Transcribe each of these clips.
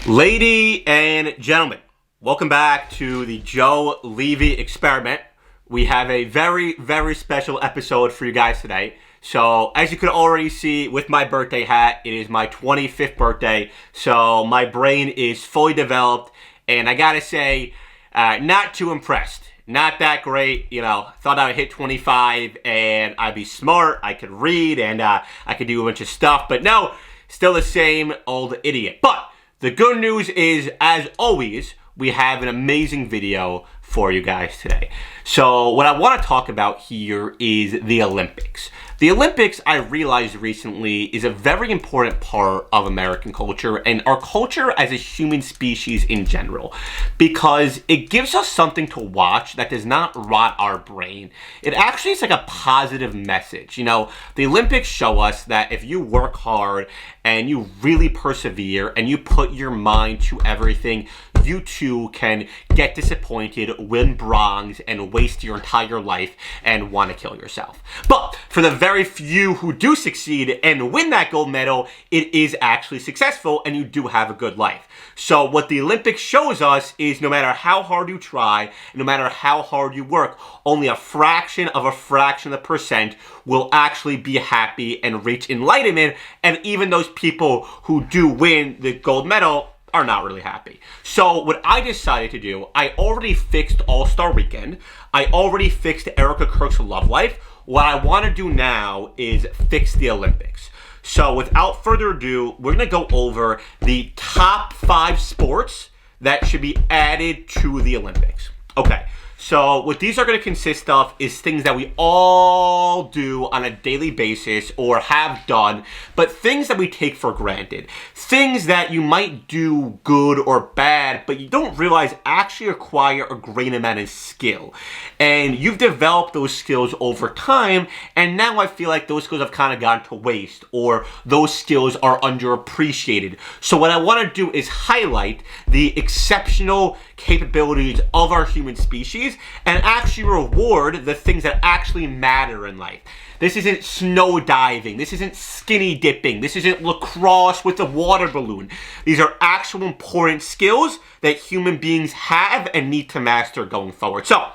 Ladies and gentlemen, welcome back to the Joe Levy Experiment. We have a very, very special episode for you guys today. So, as you could already see with my birthday hat, it is my 25th birthday. So, my brain is fully developed, and I gotta say, not too impressed. Not that great, thought I would hit 25 and I'd be smart, I could read, and I could do a bunch of stuff. But no, still the same old idiot. But the good news is, as always, we have an amazing video for you guys today. So what I want to talk about here is the Olympics. The Olympics, I realized recently, is a very important part of American culture and our culture as a human species in general, because it gives us something to watch that does not rot our brain. It actually is like a positive message. The Olympics show us that if you work hard and you really persevere and you put your mind to everything, you too can get disappointed, win bronze, and waste your entire life and want to kill yourself. But for the very few who do succeed and win that gold medal, it is actually successful and you do have a good life. So what the Olympics shows us is no matter how hard you try, no matter how hard you work, only a fraction of the percent will actually be happy and reach enlightenment. And even those people who do win the gold medal are not really happy. So what I decided to do, I already fixed All-Star Weekend. I already fixed Erica Kirk's love life. What I want to do now is fix the Olympics. So without further ado, we're going to go over the top 5 sports that should be added to the Olympics. Okay. So what these are going to consist of is things that we all do on a daily basis or have done, but things that we take for granted. Things that you might do good or bad, but you don't realize actually require a great amount of skill. And you've developed those skills over time, and now I feel like those skills have kind of gone to waste, or those skills are underappreciated. So what I want to do is highlight the exceptional capabilities of our human species and actually reward the things that actually matter in life. This isn't snow diving. This isn't skinny dipping. This isn't lacrosse with a water balloon. These are actual important skills that human beings have and need to master going forward. So,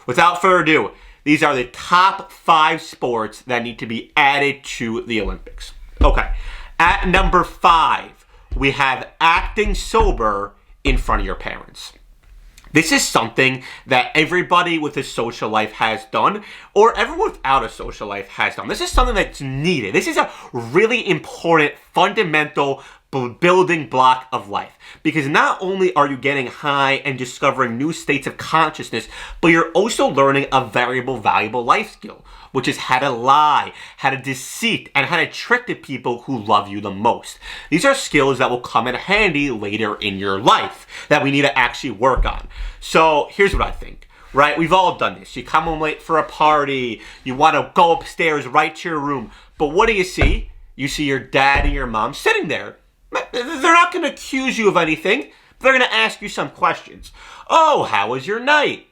without further ado, these are the top 5 sports that need to be added to the Olympics. Okay, at number 5, we have acting sober in front of your parents. This is something that everybody with a social life has done, or everyone without a social life has done. This is something that's needed. This is a really important, fundamental building block of life. Because not only are you getting high and discovering new states of consciousness, but you're also learning a valuable life skill, which is how to lie, how to deceit, and how to trick the people who love you the most. These are skills that will come in handy later in your life that we need to actually work on. So here's what I think. Right? We've all done this. You come home late for a party, you want to go upstairs right to your room, but what do you see? You see your dad and your mom sitting there. They're not going to accuse you of anything. They're going to ask you some questions. Oh, how was your night?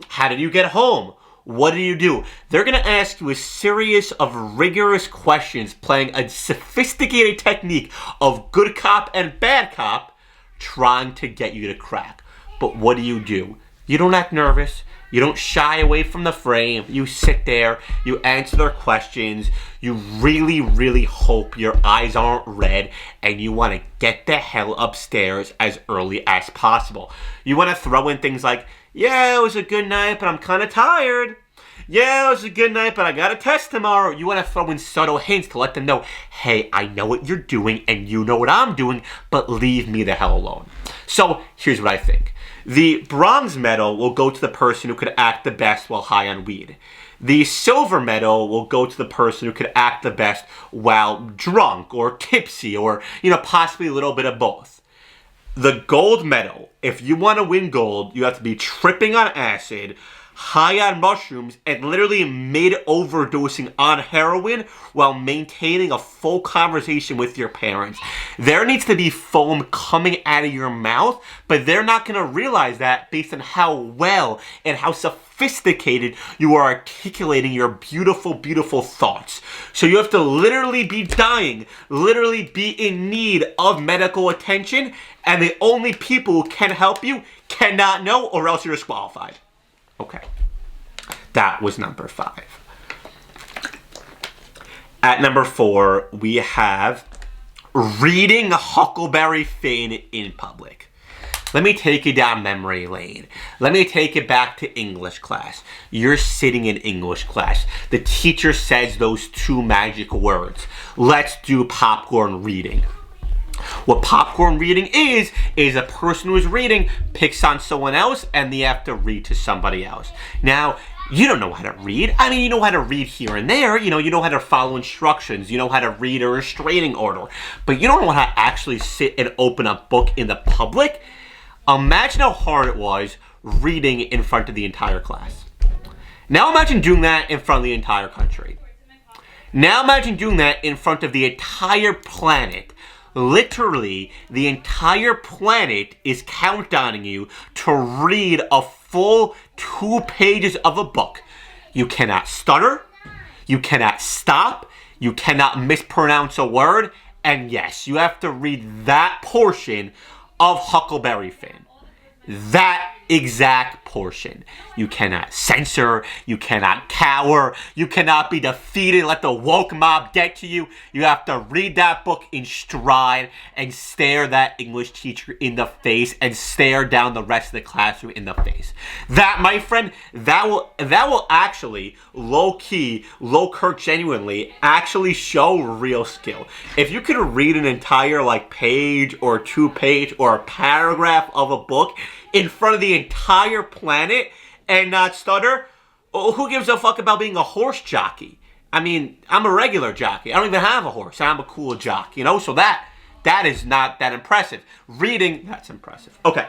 How did you get home? What do you do? They're going to ask you a series of rigorous questions, playing a sophisticated technique of good cop and bad cop, trying to get you to crack. But what do? You don't act nervous. You don't shy away from the frame. You sit there. You answer their questions. You really, really hope your eyes aren't red, and you want to get the hell upstairs as early as possible. You want to throw in things like, yeah, it was a good night, but I'm kind of tired. Yeah, it was a good night, but I got a test tomorrow. You want to throw in subtle hints to let them know, hey, I know what you're doing, and you know what I'm doing, but leave me the hell alone. So here's what I think. The bronze medal will go to the person who could act the best while high on weed. The silver medal will go to the person who could act the best while drunk or tipsy or, possibly a little bit of both. The gold medal, if you want to win gold, you have to be tripping on acid, high on mushrooms, and literally mid-overdosing on heroin while maintaining a full conversation with your parents. There needs to be foam coming out of your mouth, but they're not going to realize that based on how well and how sophisticated you are articulating your beautiful, beautiful thoughts. So you have to literally be dying, literally be in need of medical attention, and the only people who can help you cannot know, or else you're disqualified. Okay, that was number 5. At number 4, we have reading Huckleberry Finn in public. Let me take you down memory lane. Let me take you back to English class. You're sitting in English class. The teacher says those 2 magic words. Let's do popcorn reading. What popcorn reading is a person who's reading picks on someone else and they have to read to somebody else. Now, you don't know how to read. I mean, you know how to read here and there. You know how to follow instructions. You know how to read a restraining order. But you don't know how to actually sit and open a book in the public. Imagine how hard it was reading in front of the entire class. Now imagine doing that in front of the entire country. Now imagine doing that in front of the entire planet. Literally, the entire planet is counting you to read a full 2 pages of a book. You cannot stutter. You cannot stop. You cannot mispronounce a word. And yes, you have to read that portion of Huckleberry Finn. That exact portion. You cannot censor. You cannot cower. You cannot be defeated. Let the woke mob get to you. You have to read that book in stride and stare that English teacher in the face and stare down the rest of the classroom in the face. That, my friend, that will actually low-key, low-kurt genuinely actually show real skill. If you could read an entire page or 2-page or a paragraph of a book in front of the entire planet and not stutter, who gives a fuck about being a horse jockey? I mean, I'm a regular jockey. I don't even have a horse. I'm a cool jock, so that is not that impressive. Reading, that's impressive. Okay.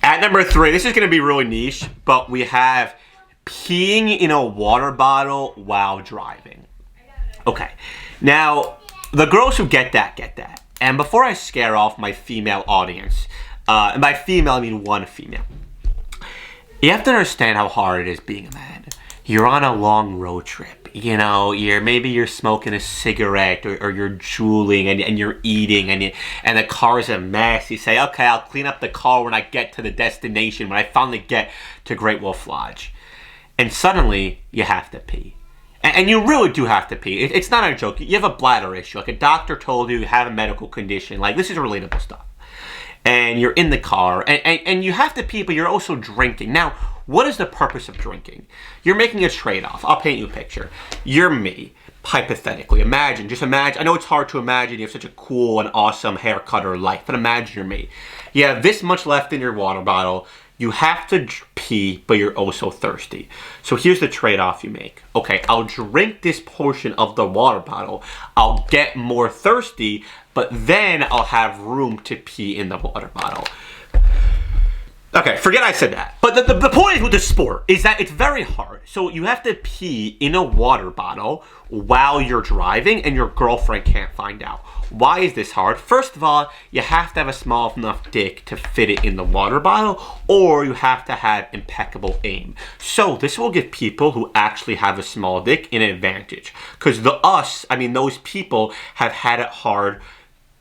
At number 3, this is going to be really niche, but we have peeing in a water bottle while driving. Okay. Now, the girls who get that, get that. And before I scare off my female audience, and by female I mean one female, you have to understand how hard it is being a man. You're on a long road trip. Maybe you're smoking a cigarette or you're drooling and you're eating and the car's a mess. You say, okay, I'll clean up the car when I get to the destination, when I finally get to Great Wolf Lodge. And suddenly you have to pee. And you really do have to pee. It's not a joke. You have a bladder issue. A doctor told you have a medical condition. This is relatable stuff. And you're in the car. And you have to pee, but you're also drinking. Now, what is the purpose of drinking? You're making a trade-off. I'll paint you a picture. You're me, hypothetically. Imagine. I know it's hard to imagine. You have such a cool and awesome haircut or life. But imagine you're me. You have this much left in your water bottle. You have to pee, but you're also thirsty. So here's the trade-off you make. Okay, I'll drink this portion of the water bottle. I'll get more thirsty, but then I'll have room to pee in the water bottle. Okay, forget I said that. But the point is with the sport is that it's very hard. So you have to pee in a water bottle while you're driving and your girlfriend can't find out. Why is this hard? First of all, you have to have a small enough dick to fit it in the water bottle, or you have to have impeccable aim. So this will give people who actually have a small dick an advantage. Because those people have had it hard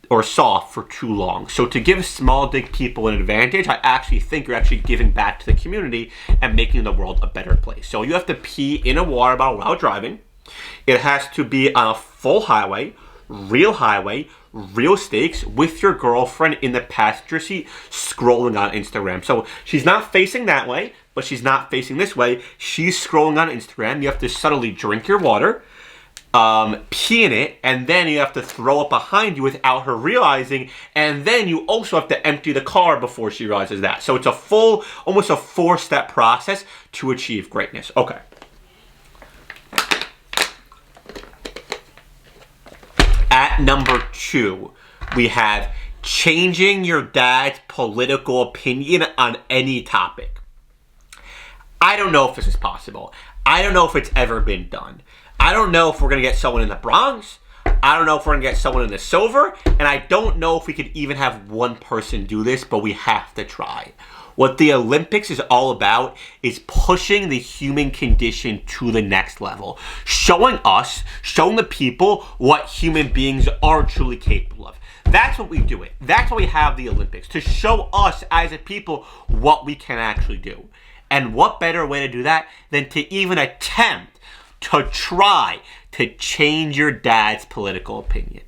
or soft for too long. So to give small dick people an advantage, I actually think you're actually giving back to the community and making the world a better place. So you have to pee in a water bottle while driving. It has to be on a full highway, real stakes, with your girlfriend in the passenger seat scrolling on Instagram. So she's not facing that way, but she's not facing this way. She's scrolling on Instagram. You have to subtly drink your water, pee in it, and then you have to throw it behind you without her realizing, and then you also have to empty the car before she realizes that. So it's almost a 4-step process to achieve greatness. Okay. At number 2, we have changing your dad's political opinion on any topic. I don't know if this is possible. I don't know if it's ever been done. I don't know if we're going to get someone in the Bronx. I don't know if we're going to get someone in the Silver. And I don't know if we could even have one person do this, but we have to try. What the Olympics is all about is pushing the human condition to the next level. Showing the people what human beings are truly capable of. That's what we do it. That's why we have the Olympics. To show us as a people what we can actually do. And what better way to do that than to even attempt to try to change your dad's political opinion.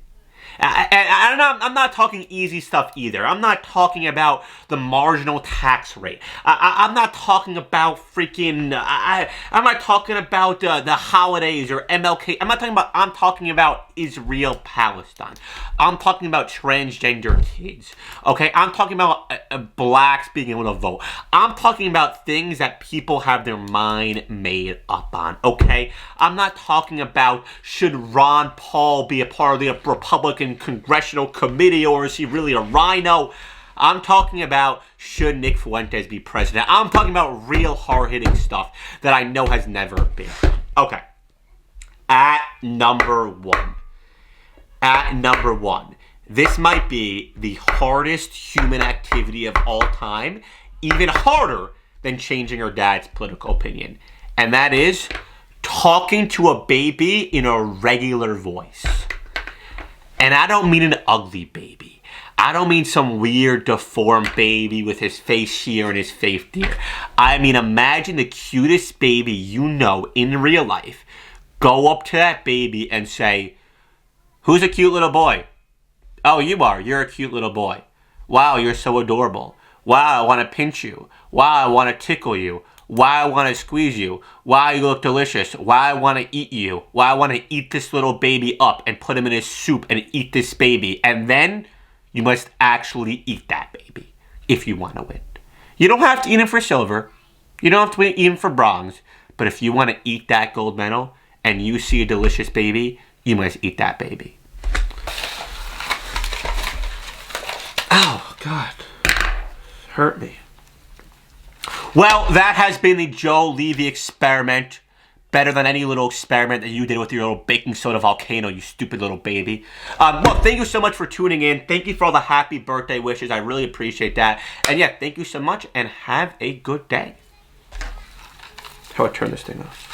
And I'm not talking easy stuff either. I'm not talking about the marginal tax rate. I'm not talking about freaking... I'm not talking about the holidays or MLK. I'm talking about Israel-Palestine. I'm talking about transgender kids. Okay? I'm talking about blacks being able to vote. I'm talking about things that people have their mind made up on. Okay? I'm not talking about should Ron Paul be a part of the Republican Congressional Committee, or is he really a rhino? I'm talking about should Nick Fuentes be president. I'm talking about real hard-hitting stuff that I know has never been. Okay. At number one, this might be the hardest human activity of all time, even harder than changing your dad's political opinion. And that is talking to a baby in a regular voice. And I don't mean an ugly baby. I don't mean some weird, deformed baby with his face here and his face there. I mean, imagine the cutest baby you know in real life. Go up to that baby and say, "Who's a cute little boy?" "Oh, you are. You're a cute little boy. Wow, you're so adorable. Wow, I want to pinch you. Wow, I want to tickle you. Wow, I want to squeeze you. Wow, you look delicious. Wow, I want to eat you. Wow, I want to eat this little baby up and put him in his soup and eat this baby." And then you must actually eat that baby if you want to win. You don't have to eat him for silver. You don't have to eat him for bronze. But if you want to eat that gold medal and you see a delicious baby, you must eat that baby. Oh, God. Hurt me. Well, that has been the Joe Levy experiment. Better than any little experiment that you did with your little baking soda volcano, you stupid little baby. Well, thank you so much for tuning in. Thank you for all the happy birthday wishes. I really appreciate that. And yeah, thank you so much and have a good day. How do I turn this thing off?